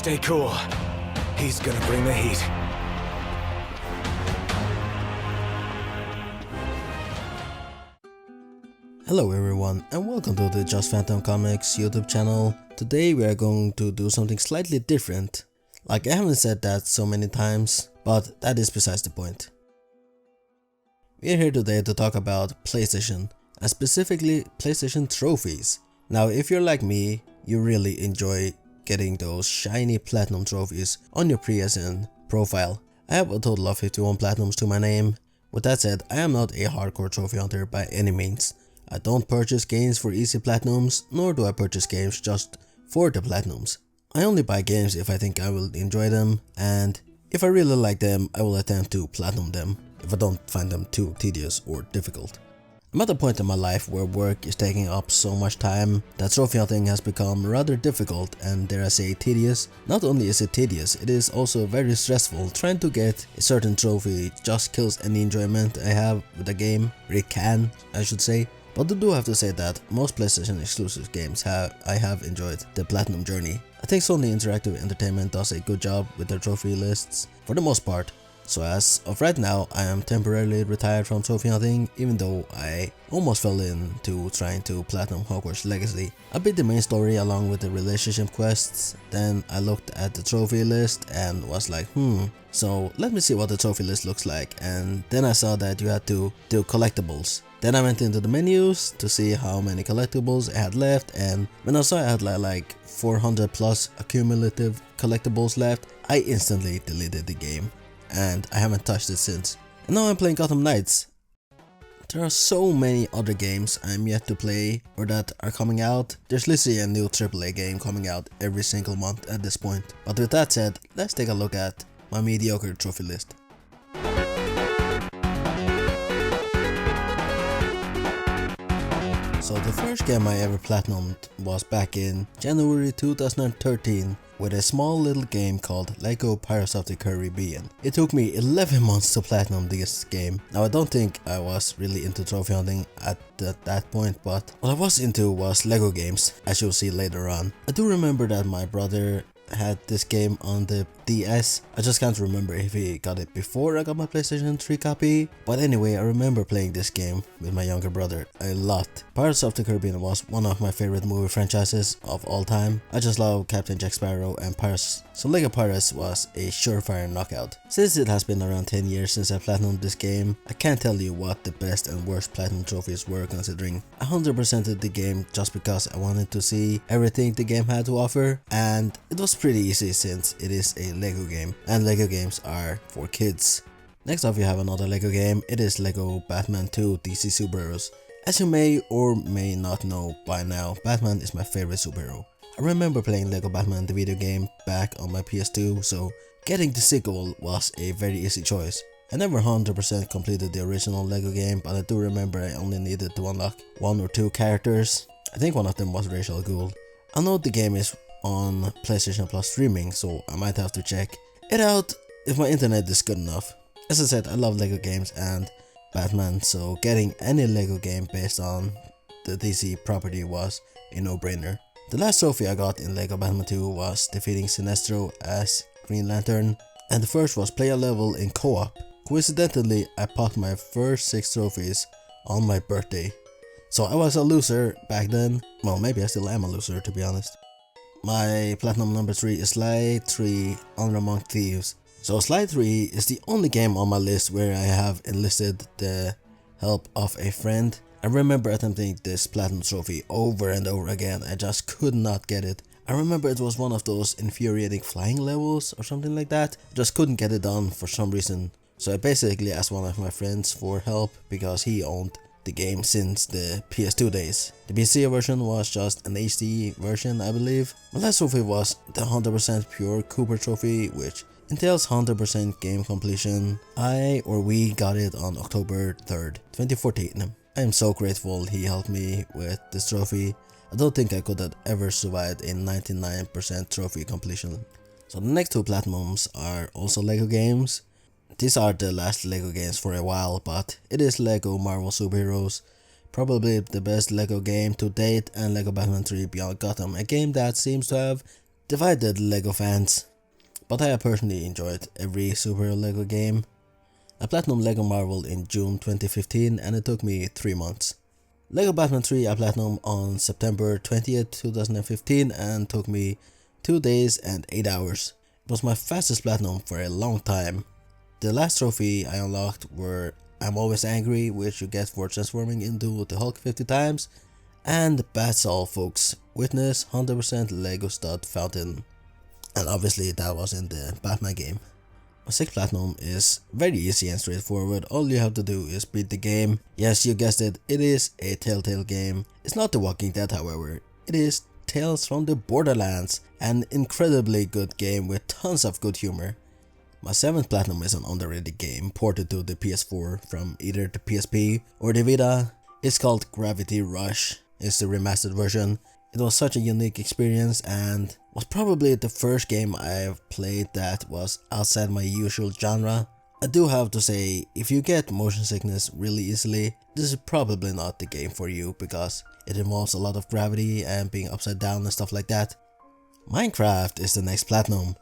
Stay cool. He's gonna bring the heat. Hello everyone and welcome to the JustPhantomComics YouTube channel. Today we are going to do something slightly different. Like, I haven't said that so many times, but that is besides the point. We are here today to talk about PlayStation, and specifically PlayStation trophies. Now, if you're like me, you really enjoy getting those shiny platinum trophies on your PSN profile. I have a total of 51 platinums to my name. With that said, I am not a hardcore trophy hunter by any means. I don't purchase games for easy platinums, nor do I purchase games just for the platinums. I only buy games if I think I will enjoy them, and if I really like them, I will attempt to platinum them if I don't find them too tedious or difficult. I'm at a point in my life where work is taking up so much time that trophy hunting has become rather difficult and, dare I say, tedious. Not only is it tedious, it is also very stressful. Trying to get a certain trophy just kills any enjoyment I have with a game, or it can, I should say. But I do have to say that most PlayStation exclusive games I have enjoyed the platinum journey. I think Sony Interactive Entertainment does a good job with their trophy lists for the most part. So as of right now, I am temporarily retired from trophy hunting, even though I almost fell into trying to platinum Hogwarts Legacy. I beat the main story along with the relationship quests, then I looked at the trophy list and was like, so let me see what the trophy list looks like, and then I saw that you had to do collectibles. Then I went into the menus to see how many collectibles I had left, and when I saw I had like 400 plus accumulative collectibles left, I instantly deleted the game. And I haven't touched it since. And now I'm playing Gotham Knights. There are so many other games I'm yet to play or that are coming out. There's literally a new AAA game coming out every single month at this point. But with that said, let's take a look at my mediocre trophy list. So the first game I ever platinumed was back in January 2013 with a small little game called Lego Pirates of the Caribbean. It took me 11 months to platinum this game. Now, I don't think I was really into trophy hunting at that point, but what I was into was Lego games, as you'll see later on. I do remember that my brother had this game on the DS. I just can't remember if he got it before I got my PlayStation 3 copy, but anyway, I remember playing this game with my younger brother a lot. Pirates of the Caribbean was one of my favorite movie franchises of all time. I just love Captain Jack Sparrow and pirates, so Lego Pirates was a surefire knockout. Since it has been around 10 years since I platinumed this game, I can't tell you what the best and worst platinum trophies were, considering I 100%ed the game just because I wanted to see everything the game had to offer, and it was pretty easy since it is a Lego game, and Lego games are for kids. Next up, you have another Lego game. It is Lego Batman 2 DC Superheroes. As you may or may not know by now, Batman is my favorite superhero. I remember playing Lego Batman the video game back on my PS2, so getting the sequel was a very easy choice. I never 100% completed the original Lego game, but I do remember I only needed to unlock 1 or 2 characters. I think one of them was Rachel Gould. I know the game is on PlayStation Plus streaming, so I might have to check it out if my internet is good enough. As I said, I love Lego games and Batman, so getting any Lego game based on the DC property was a no-brainer. The last trophy I got in Lego Batman 2 was defeating Sinestro as Green Lantern, and the first was play a level in co-op. Coincidentally, I popped my first 6 trophies on my birthday. So I was a loser back then. Well, maybe I still am a loser, to be honest. My platinum number 3 is Sly 3 Honor Among Thieves. So Sly 3 is the only game on my list where I have enlisted the help of a friend. I remember attempting this platinum trophy over and over again. I just could not get it. I remember it was one of those infuriating flying levels or something like that. I just couldn't get it done for some reason. So I basically asked one of my friends for help because he owned the game since the PS2 days. The PC version was just an HD version, I believe. My last trophy was the 100% pure Cooper trophy, which entails 100% game completion. We got it on October 3rd, 2014. I am so grateful he helped me with this trophy. I don't think I could have ever survived a 99% trophy completion. So the next 2 platinums are also Lego games. These are the last Lego games for a while, but it is Lego Marvel Superheroes, probably the best Lego game to date, and Lego Batman 3 Beyond Gotham, a game that seems to have divided LEGO fans, but I have personally enjoyed every superhero LEGO game. I platinum LEGO Marvel in June 2015 and it took me 3 months. LEGO Batman 3 I platinum on September 20th, 2015 and took me 2 days and 8 hours. It was my fastest platinum for a long time. The last trophy I unlocked were I'm Always Angry, which you get for transforming into the Hulk 50 times, and that's all folks, witness 100% LEGO stud fountain. And obviously that was in the Batman game. My 6th platinum is very easy and straightforward. All you have to do is beat the game. Yes, you guessed it, it is a Telltale game. It's not The Walking Dead however, it is Tales from the Borderlands, an incredibly good game with tons of good humor. My 7th platinum is an underrated game ported to the PS4 from either the PSP or the Vita. It's called Gravity Rush. It's the remastered version. It was such a unique experience and was probably the first game I've played that was outside my usual genre. I do have to say, if you get motion sickness really easily, this is probably not the game for you because it involves a lot of gravity and being upside down and stuff like that. Minecraft is the next platinum.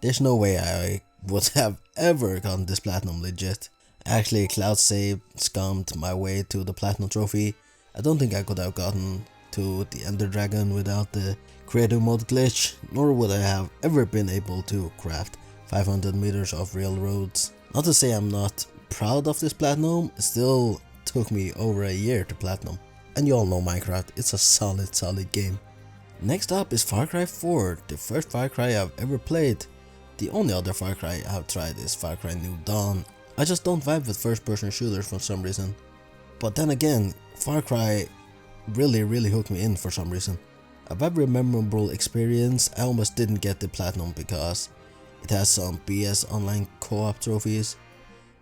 There's no way I would have ever gotten this platinum legit. Actually, cloud save scummed my way to the platinum trophy. I don't think I could have gotten to the Ender Dragon without the creative mode glitch, nor would I have ever been able to craft 500 meters of railroads. Not to say I'm not proud of this platinum, it still took me over a year to platinum. And you all know Minecraft, it's a solid game. Next up is Far Cry 4, the first Far Cry I've ever played. The only other Far Cry I've tried is Far Cry New Dawn. I just don't vibe with first person shooters for some reason. But then again, Far Cry really hooked me in for some reason. A very memorable experience. I almost didn't get the platinum because it has some BS online co-op trophies.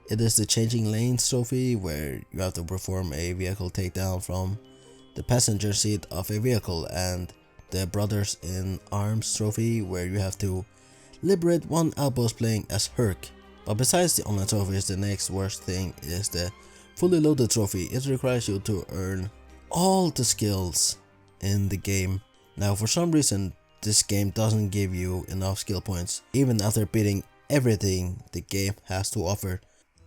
It is the Changing Lanes trophy where you have to perform a vehicle takedown from the passenger seat of a vehicle, and the Brothers in Arms trophy where you have to liberate one outpost playing as Herc. But besides the online trophies, the next worst thing is the fully loaded trophy. It requires you to earn all the skills in the game. Now for some reason this game doesn't give you enough skill points even after beating everything the game has to offer.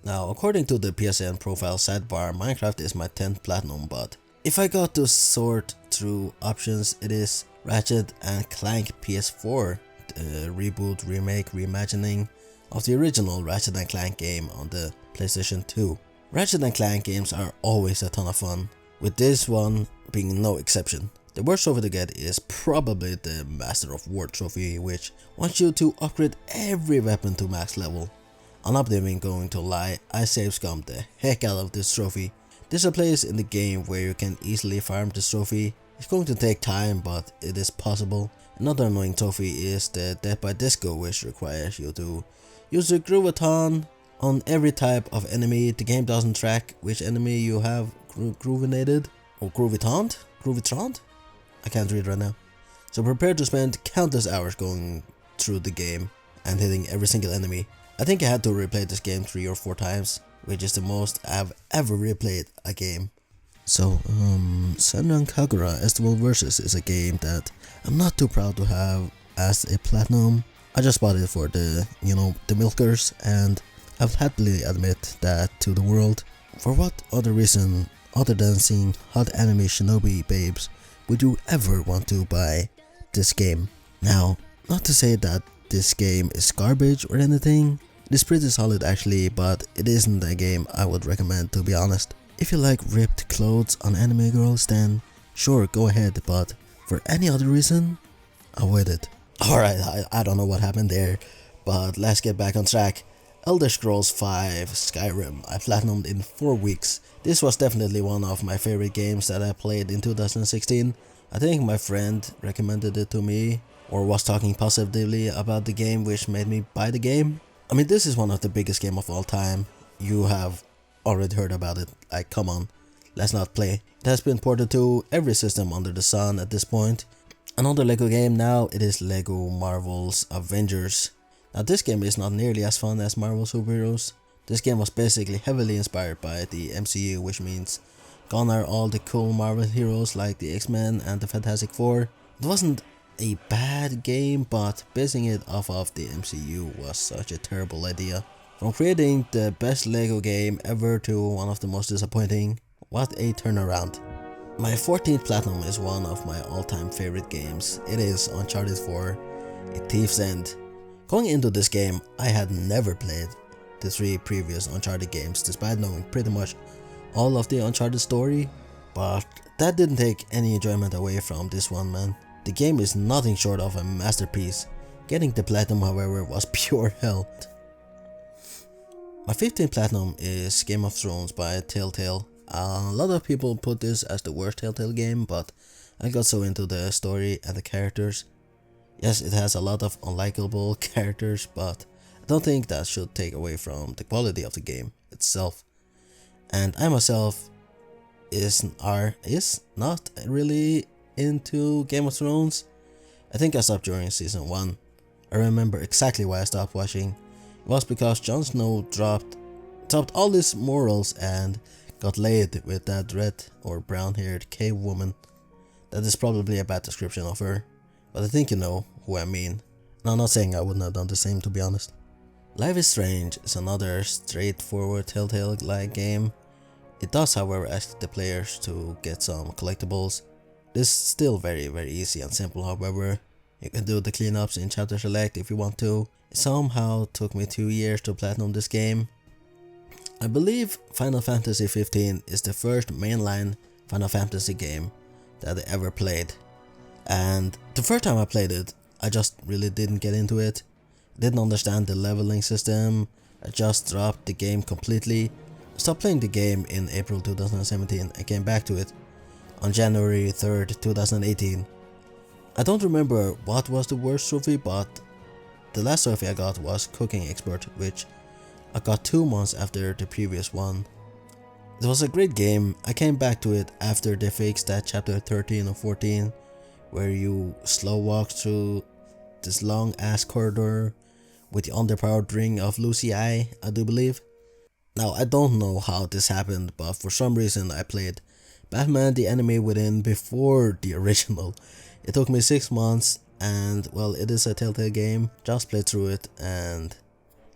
Now according to the PSN profile sidebar, Minecraft is my 10th platinum, but if I got to sort through options, it is Ratchet and Clank PS4, the reboot, remake, reimagining of the original Ratchet and Clank game on the PlayStation 2. Ratchet and Clank games are always a ton of fun, with this one being no exception. The worst trophy to get is probably the Master of War trophy, which wants you to upgrade every weapon to max level. I'm not even going to lie, I save scummed the heck out of this trophy. There's a place in the game where you can easily farm this trophy. It's going to take time, but it is possible. Another annoying trophy is the Death by Disco, which requires you to use the Groovathon on every type of enemy. The game doesn't track which enemy you have groovinated or groovitroned? I can't read right now. So prepare to spend countless hours going through the game and hitting every single enemy. I think I had to replay this game 3 or 4 times, which is the most I've ever replayed a game. So, Senran Kagura Estival Versus is a game that I'm not too proud to have as a platinum. I just bought it for the milkers, and I'll happily admit that to the world. For what other reason other than seeing hot anime shinobi babes would you ever want to buy this game? Now, not to say that this game is garbage or anything, it is pretty solid actually, but it isn't a game I would recommend, to be honest. If you like ripped clothes on anime girls, then sure, go ahead, but for any other reason, avoid it. Alright, I don't know what happened there, but let's get back on track. Elder Scrolls V Skyrim I platinumed in 4 weeks. This was definitely one of my favorite games that I played in 2016. I think my friend recommended it to me, or was talking positively about the game, which made me buy the game. I mean, this is one of the biggest games of all time. You have already heard about it, like come on, let's not play. It has been ported to every system under the sun at this point. Another LEGO game now, it is LEGO Marvel's Avengers. Now this game is not nearly as fun as Marvel Superheroes. This game was basically heavily inspired by the MCU, which means gone are all the cool Marvel heroes like the X-Men and the Fantastic Four. It wasn't a bad game, but basing it off of the MCU was such a terrible idea. From creating the best LEGO game ever to one of the most disappointing, what a turnaround. My 14th Platinum is one of my all-time favorite games. It is Uncharted 4, A Thief's End. Going into this game, I had never played the 3 previous Uncharted games despite knowing pretty much all of the Uncharted story, but that didn't take any enjoyment away from this one, man. The game is nothing short of a masterpiece. Getting the Platinum, however, was pure hell. My 15th Platinum is Game of Thrones by Telltale. A lot of people put this as the worst Telltale game, but I got so into the story and the characters. Yes, it has a lot of unlikable characters, but I don't think that should take away from the quality of the game itself. And I myself is not really into Game of Thrones. I think I stopped during season 1. I remember exactly why I stopped watching. It was because Jon Snow dropped all his morals and got laid with that red or brown haired cave woman. That is probably a bad description of her, but I think you know who I mean. And I'm not saying I wouldn't have done the same, to be honest. Life is Strange is another straightforward Telltale-like game. It does, however, ask the players to get some collectibles. This is still very easy and simple, however. You can do the cleanups in chapter select if you want to. It somehow took me 2 years to platinum this game. I believe Final Fantasy 15 is the first mainline Final Fantasy game that I ever played. And the first time I played it, I just really didn't get into it. I didn't understand the leveling system. I just dropped the game completely. I stopped playing the game in April 2017 and came back to it on January 3rd, 2018. I don't remember what was the worst trophy, but the last trophy I got was Cooking Expert, which I got 2 months after the previous one. It was a great game. I came back to it after they fixed that chapter 13 or 14 where you slow walk through this long ass corridor with the underpowered ring of Lucy I do believe. Now I don't know how this happened, but for some reason I played Batman the Enemy Within before the original. It took me 6 months and well, it is a Telltale game. Just play through it and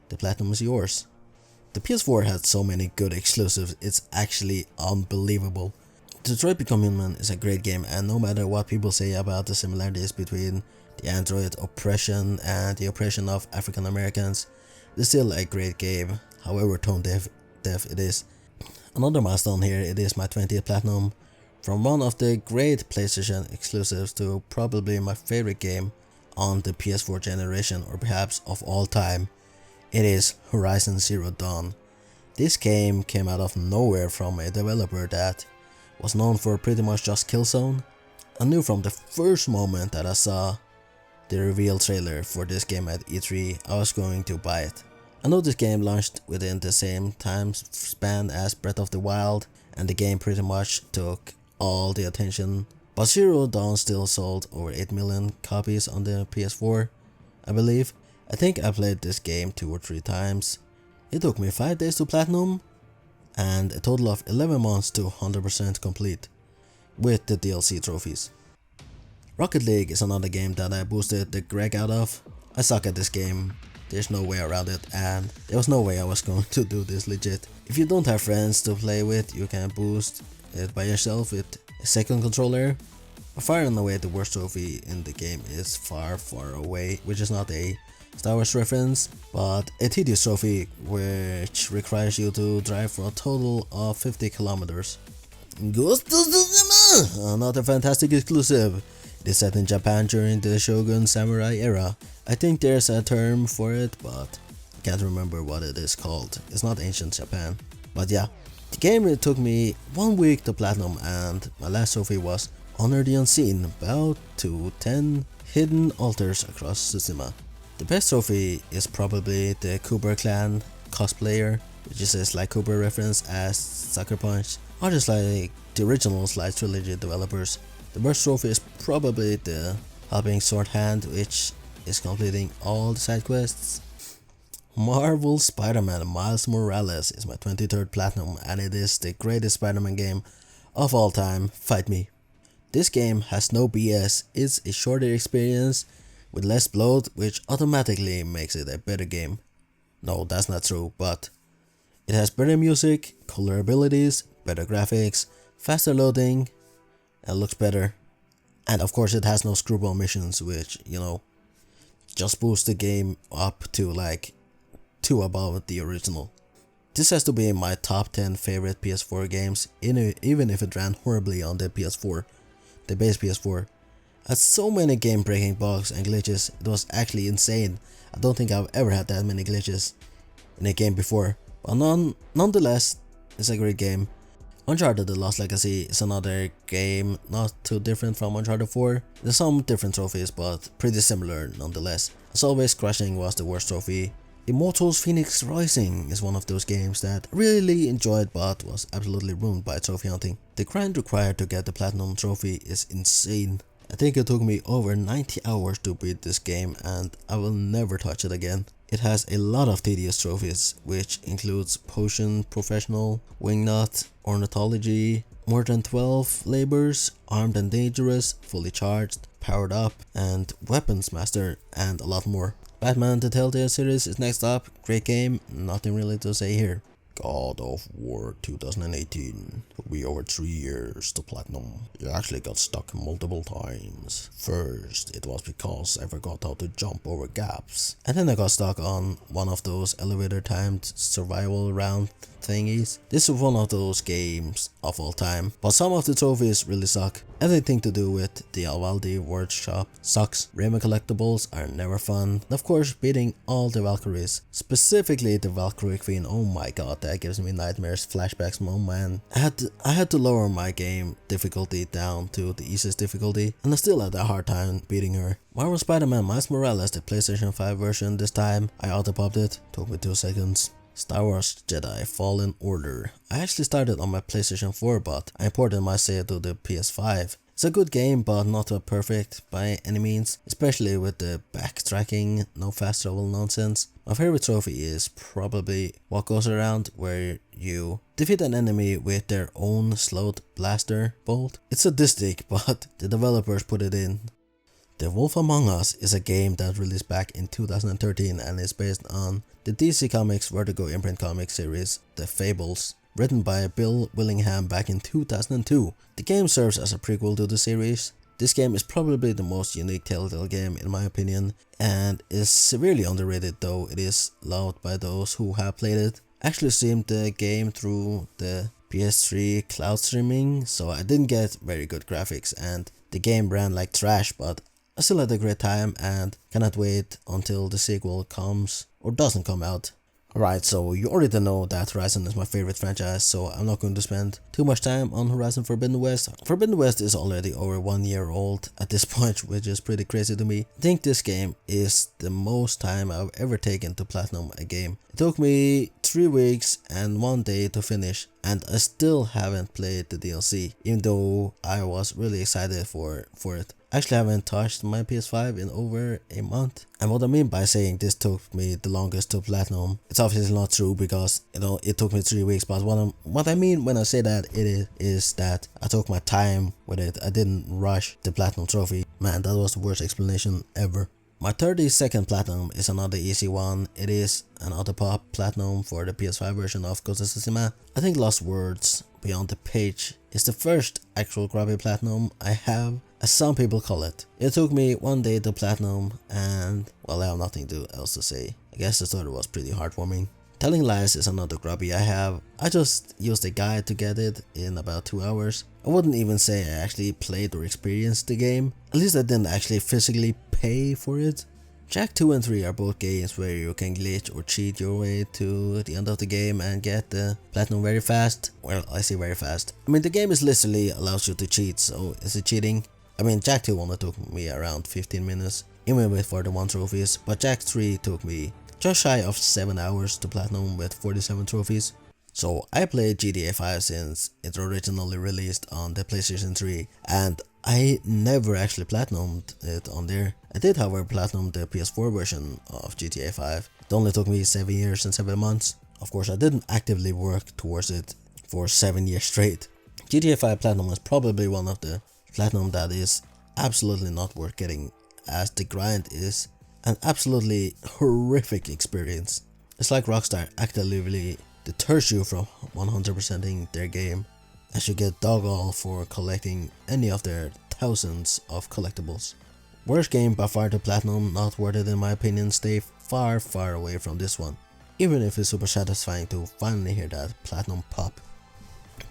the platinum is yours. The PS4 had so many good exclusives, it's actually unbelievable. Detroit Become Human is a great game, and no matter what people say about the similarities between the Android oppression and the oppression of African Americans, it's still a great game, however tone deaf it is. Another milestone here, it is my 20th platinum. From one of the great PlayStation exclusives to probably my favorite game on the PS4 generation, or perhaps of all time. It is Horizon Zero Dawn. This game came out of nowhere from a developer that was known for pretty much just Killzone. I knew from the first moment that I saw the reveal trailer for this game at E3, I was going to buy it. I know this game launched within the same time span as Breath of the Wild, and the game pretty much took all the attention, but Zero Dawn still sold over 8 million copies on the PS4, I believe. I think I played this game 2 or 3 times. It took me 5 days to platinum and a total of 11 months to 100% complete with the DLC trophies. Rocket League is another game that I boosted the Greg out of. I suck at this game, there's no way around it, and there was no way I was going to do this legit. If you don't have friends to play with, you can boost it by yourself with a second controller. Far and away the worst trophy in the game is Far Away, which is not a Star Wars reference, but a tedious trophy which requires you to drive for a total of 50 kilometers. Ghost of Tsushima! Another fantastic exclusive. It is set in Japan during the Shogun Samurai era. I think there's a term for it, but I can't remember what it is called. It's not ancient Japan. But yeah, the game it took me 1 week to platinum, and my last trophy was Honor the Unseen, bow to 10 hidden altars across Tsushima. The best trophy is probably the Cooper Clan cosplayer, which is a Sly Cooper reference as Sucker Punch, or just like the original Sly Trilogy developers. The worst trophy is probably the Helping Sword Hand, which is completing all the side quests. Marvel Spider-Man Miles Morales is my 23rd platinum, and it is the greatest Spider-Man game of all time. Fight me. This game has no BS, it's a shorter experience with less bloat, which automatically makes it a better game. No, that's not true, but it has better music, cooler abilities, better graphics, faster loading, and looks better. And of course it has no screwball missions, which, you know, just boost the game up to like 2 above the original. This has to be in my top 10 favorite PS4 games, even if it ran horribly on the PS4, the base PS4. Had so many game breaking bugs and glitches, it was actually insane. I don't think I've ever had that many glitches in a game before, but nonetheless, it's a great game. Uncharted The Lost Legacy is another game not too different from Uncharted 4. There's some different trophies, but pretty similar nonetheless. As always, crashing was the worst trophy. Immortals Phoenix Rising is one of those games that I really enjoyed but was absolutely ruined by trophy hunting. The grind required to get the platinum trophy is insane. I think it took me over 90 hours to beat this game and I will never touch it again. It has a lot of tedious trophies, which includes Potion Professional, Wingnut, Ornithology, More Than 12 Labors, Armed and Dangerous, Fully Charged, Powered Up, and Weapons Master, and a lot more. Batman the Telltale series is next up. Great game, nothing really to say here. God of War 2018 took me over 3 years to platinum. It actually got stuck multiple times. First, it was because I forgot how to jump over gaps. And then I got stuck on one of those elevator timed survival round thingies. This is one of those games of all time, but some of the trophies really suck. Everything to do with the Alvaldi workshop sucks. Rayman collectibles are never fun. And of course, beating all the Valkyries, specifically the Valkyrie Queen. Oh my god, that gives me nightmares, flashbacks. Oh man, I had to lower my game difficulty down to the easiest difficulty, and I still had a hard time beating her. Marvel Spider-Man Miles Morales, the PlayStation 5 version this time. I auto-popped it, took me 2 seconds. Star Wars Jedi Fallen Order. I actually started on my PlayStation 4, but I imported my save to the PS5. It's a good game, but not perfect by any means, especially with the backtracking, no fast travel nonsense. My favorite trophy is probably What Goes Around, where you defeat an enemy with their own slowed blaster bolt. It's sadistic, but the developers put it in. The Wolf Among Us is a game that released back in 2013 and is based on the DC Comics Vertigo imprint comic series, The Fables, written by Bill Willingham back in 2002. The game serves as a prequel to the series. This game is probably the most unique Telltale game in my opinion, and is severely underrated, though it is loved by those who have played it. I actually streamed the game through the PS3 cloud streaming, so I didn't get very good graphics and the game ran like trash, but I still had a great time and cannot wait until the sequel comes or doesn't come out. Alright, so you already know that Horizon is my favorite franchise, so I'm not going to spend too much time on Horizon Forbidden West. Forbidden West is already over 1 year old at this point, which is pretty crazy to me. I think this game is the most time I've ever taken to platinum a game. It took me 3 weeks and 1 day to finish, and I still haven't played the DLC, even though I was really excited for it. I actually haven't touched my PS5 in over a month. And what I mean by saying this took me the longest to platinum, it's obviously not true because, you know, it took me 3 weeks, but what I mean when I say that is that I took my time with it. I didn't rush the platinum trophy. Man, that was the worst explanation ever. My 32nd platinum is another easy one. It is an auto-pop platinum for the PS5 version of Ghost of Tsushima. I think Lost Words Beyond the Page is the first actual crappy platinum I have, as some people call it. It took me 1 day to platinum and, well, I have nothing else to say. I guess the story was pretty heartwarming. Telling Lies is another grubby I have. I just used a guide to get it in about 2 hours. I wouldn't even say I actually played or experienced the game. At least I didn't actually physically pay for it. Jak 2 and 3 are both games where you can glitch or cheat your way to the end of the game and get the platinum very fast. Well, I say very fast. I mean, the game is literally allows you to cheat, so is it cheating? I mean, Jak 2 only took me around 15 minutes, even with 41 trophies, but Jak 3 took me just shy of 7 hours to platinum with 47 trophies. So I played GTA 5 since it originally released on the PlayStation 3, and I never actually platinumed it on there. I did, however, platinum the PS4 version of GTA 5. It only took me 7 years and 7 months. Of course, I didn't actively work towards it for 7 years straight. GTA 5 Platinum was probably one of the Platinum that is absolutely not worth getting, as the grind is an absolutely horrific experience. It's like Rockstar actively deters you from 100%ing their game, as you get dog all for collecting any of their thousands of collectibles. Worst game by far to Platinum, not worth it in my opinion. Stay far away from this one, even if it's super satisfying to finally hear that Platinum pop.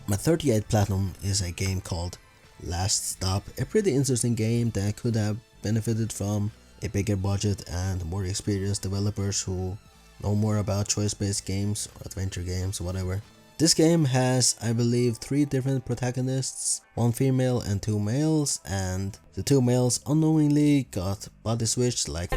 My 38th Platinum is a game called Last Stop, a pretty interesting game that could have benefited from a bigger budget and more experienced developers who know more about choice-based games or adventure games or whatever. This game has, I believe, 3 different protagonists, 1 female and 2 males, and the 2 males unknowingly got body switched like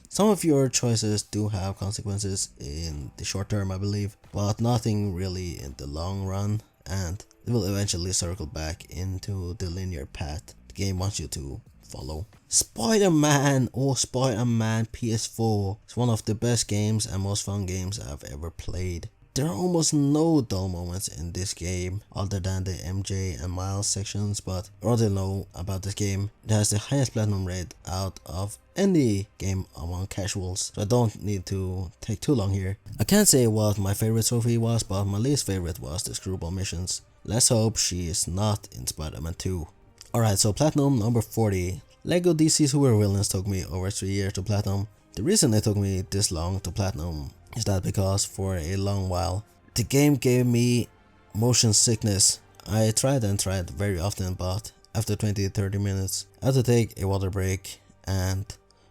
some of your choices do have consequences in the short term, I believe, but nothing really in the long run, and they will eventually circle back into the linear path the game wants you to follow. Spider-Man, oh Spider-Man PS4 is one of the best games and most fun games I've ever played. There are almost no dull moments in this game other than the MJ and Miles sections, but what I know about this game, it has the highest platinum rate out of any game among casuals, so I don't need to take too long here. I can't say what my favorite trophy was, but my least favorite was the screwball missions. Let's hope she is not in Spider-Man 2. Alright, so Platinum number 40. Lego DC Super Villains took me over 3 years to Platinum. The reason it took me this long to Platinum is that because for a long while the game gave me motion sickness. I tried and tried very often, but after 20-30 minutes I had to take a water break, and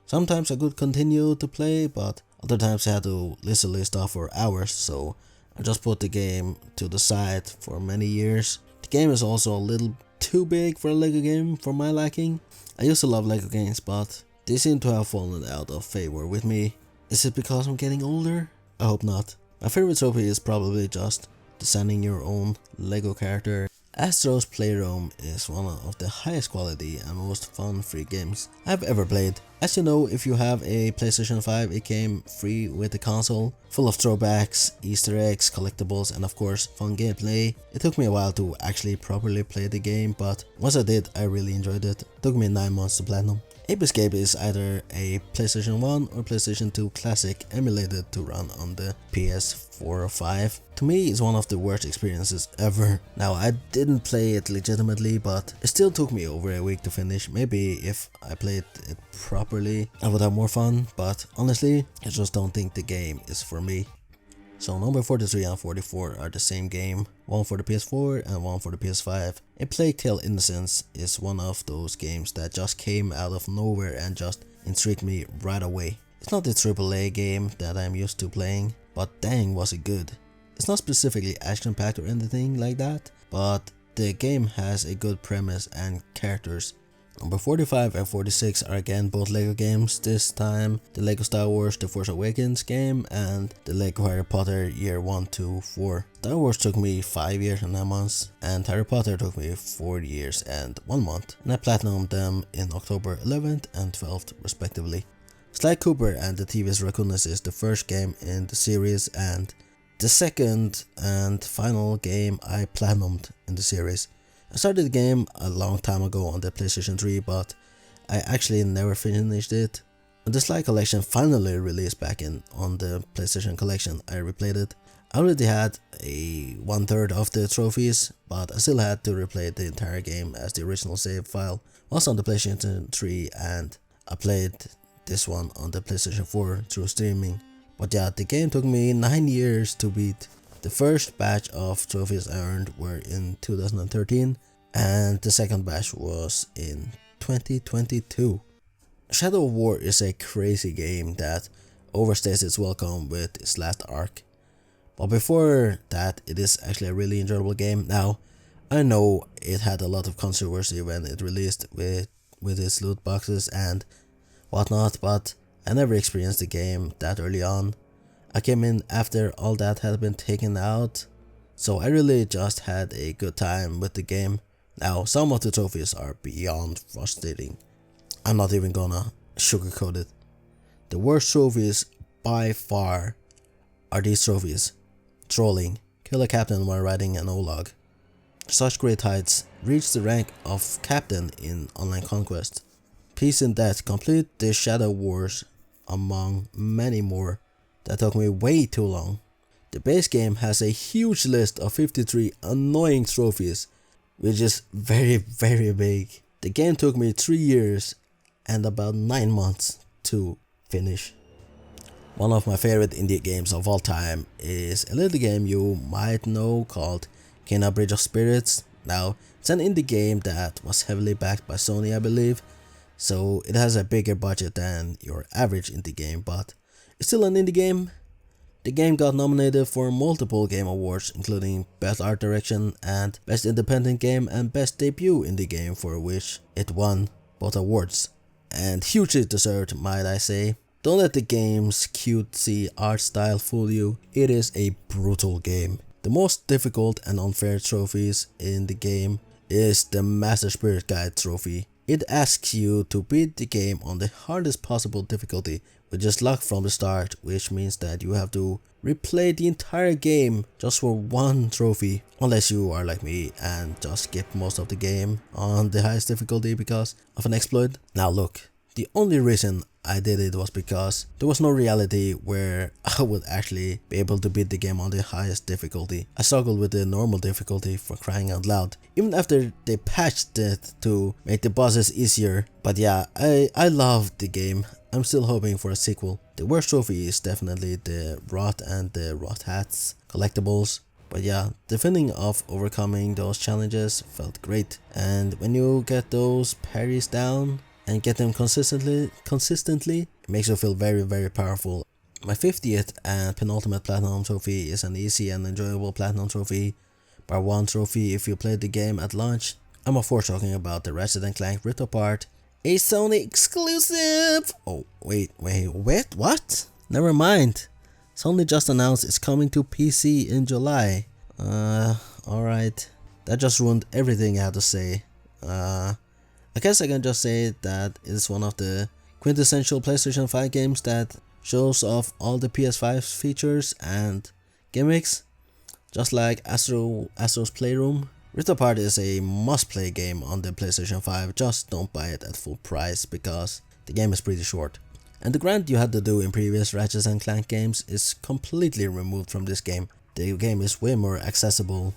sometimes I could continue to play, but other times I had to literally stop for hours, so I just put the game to the side for many years. The game is also a little too big for a Lego game for my liking. I used to love Lego games, but they seem to have fallen out of favor with me. Is it because I'm getting older? I hope not. My favorite trophy is probably just designing your own Lego character. Astro's Playroom is one of the highest quality and most fun free games I've ever played. As you know, if you have a PlayStation 5, it came free with the console, full of throwbacks, Easter eggs, collectibles, and of course fun gameplay. It took me a while to actually properly play the game, but once I did, I really enjoyed it. It took me 9 months to platinum. Ape Escape is either a PlayStation 1 or PlayStation 2 classic emulated to run on the PS4 or 5. To me, it's one of the worst experiences ever. Now, I didn't play it legitimately, but it still took me over a week to finish. Maybe if I played it properly, I would have more fun, but honestly, I just don't think the game is for me. So number 43 and 44 are the same game, one for the PS4 and one for the PS5. A Plague Tale Innocence is one of those games that just came out of nowhere and just intrigued me right away. It's not the AAA game that I'm used to playing, but dang was it good. It's not specifically action packed or anything like that, but the game has a good premise and characters. Number 45 and 46 are again both Lego games, this time the Lego Star Wars The Force Awakens game and the Lego Harry Potter Year 1 to 4. Star Wars took me 5 years and 9 months, and Harry Potter took me 4 years and 1 month, and I platinumed them in October 11th and 12th respectively. Sly Cooper and the Thieves' Raccoonus is the first game in the series and the second and final game I platinumed in the series. I started the game a long time ago on the PlayStation 3, but I actually never finished it. When the Sly Collection finally released back on the PlayStation Collection, I replayed it. I already had a 1/3 of the trophies, but I still had to replay the entire game as the original save file was on the PlayStation 3, and I played this one on the PlayStation 4 through streaming. But yeah, the game took me 9 years to beat. The first batch of trophies I earned were in 2013, and the second batch was in 2022. Shadow of War is a crazy game that overstays its welcome with its last arc. But before that, it is actually a really enjoyable game. Now, I know it had a lot of controversy when it released with its loot boxes and whatnot, but I never experienced the game that early on. I came in after all that had been taken out, so I really just had a good time with the game. Now, some of the trophies are beyond frustrating. I'm not even gonna sugarcoat it. The worst trophies by far are these trophies: trolling, kill a captain while riding an O-log, such great heights, reached the rank of captain in Online Conquest. Peace in Death, complete the Shadow Wars, among many more that took me way too long. The base game has a huge list of 53 annoying trophies, which is very big. The game took me 3 years and about 9 months to finish. One of my favorite indie games of all time is a little game you might know called Kena Bridge of Spirits. Now, it's an indie game that was heavily backed by Sony, I believe, so it has a bigger budget than your average indie game, but it's still an indie game. The game got nominated for multiple game awards, including Best Art Direction and Best Independent Game and Best Debut Indie Game, for which it won both awards. And hugely deserved, might I say. Don't let the game's cutesy art style fool you, it is a brutal game. The most difficult and unfair trophies in the game is the Master Spirit Guide trophy. It asks you to beat the game on the hardest possible difficulty, with just luck from the start, which means that you have to replay the entire game just for one trophy, unless you are like me and just skip most of the game on the highest difficulty because of an exploit. Now look, the only reason I did it was because there was no reality where I would actually be able to beat the game on the highest difficulty. I struggled with the normal difficulty, for crying out loud, even after they patched it to make the bosses easier. But yeah, I love the game. I'm still hoping for a sequel. The worst trophy is definitely the Rot and the Rot Hats collectibles. But yeah, the feeling of overcoming those challenges felt great. And when you get those parries down and get them consistently, it makes you feel very powerful. My 50th and penultimate platinum trophy is an easy and enjoyable platinum trophy. Bar 1 trophy if you played the game at launch. I'm of course talking about the Ratchet & Clank Rift Apart, a Sony exclusive! Oh, wait, what? Never mind. Sony just announced it's coming to PC in July. Alright. That just ruined everything I had to say. I guess I can just say that it's one of the quintessential PlayStation 5 games that shows off all the PS5's features and gimmicks, just like Astro's Playroom. Rift Apart is a must-play game on the PlayStation 5, just don't buy it at full price because the game is pretty short. And the grind you had to do in previous Ratchet & Clank games is completely removed from this game. The game is way more accessible,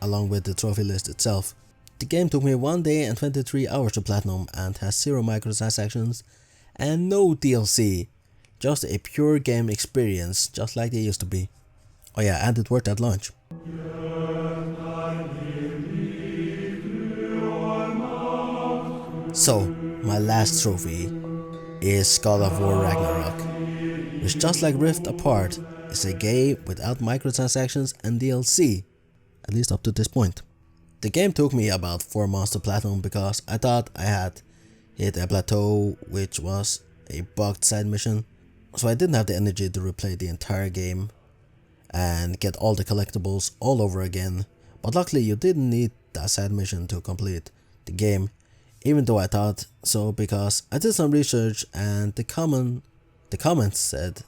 along with the trophy list itself. The game took me 1 day and 23 hours to platinum and has 0 microtransactions and no DLC. Just a pure game experience, just like they used to be. Oh yeah, and it worked at launch. So, my last trophy is God of War Ragnarok, which just like Rift Apart is a game without microtransactions and DLC, at least up to this point. The game took me about 4 months to platinum because I thought I had hit a plateau, which was a bugged side mission, so I didn't have the energy to replay the entire game and get all the collectibles all over again. But luckily you didn't need that side mission to complete the game, even though I thought so, because I did some research and the YouTube comments said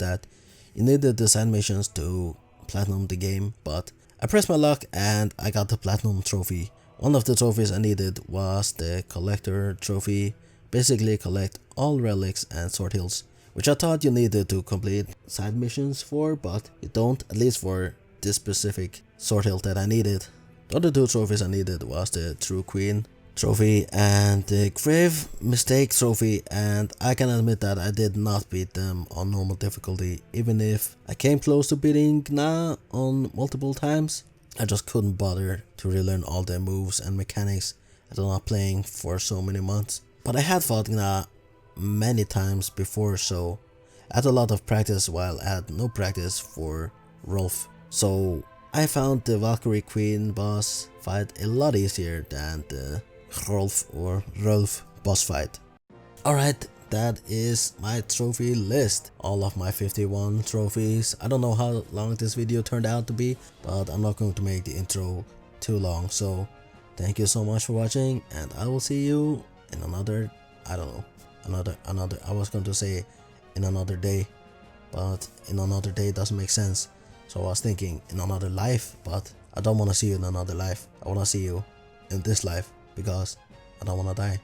that you needed the side missions to platinum the game, but I pressed my luck and I got the platinum trophy. One of the trophies I needed was the collector trophy, basically collect all relics and sword hills, which I thought you needed to complete side missions for, but you don't, at least for this specific sword hill that I needed. The other 2 trophies I needed was the True Queen trophy and the Grave Mistake trophy, and I can admit that I did not beat them on normal difficulty, even if I came close to beating Gna on multiple times. I just couldn't bother to relearn all the moves and mechanics after not playing for so many months. But I had fought Gna many times before, so I had a lot of practice while I had no practice for Rolf. So I found the Valkyrie Queen boss fight a lot easier than the Rolf boss fight. Alright, that is my trophy list. All of my 51 trophies. I don't know how long this video turned out to be, but I'm not going to make the intro too long. So thank you so much for watching, and I will see you in another, I was going to say in another day, but in another day doesn't make sense. So I was thinking in another life, but I don't want to see you in another life. I want to see you in this life because I don't want to die.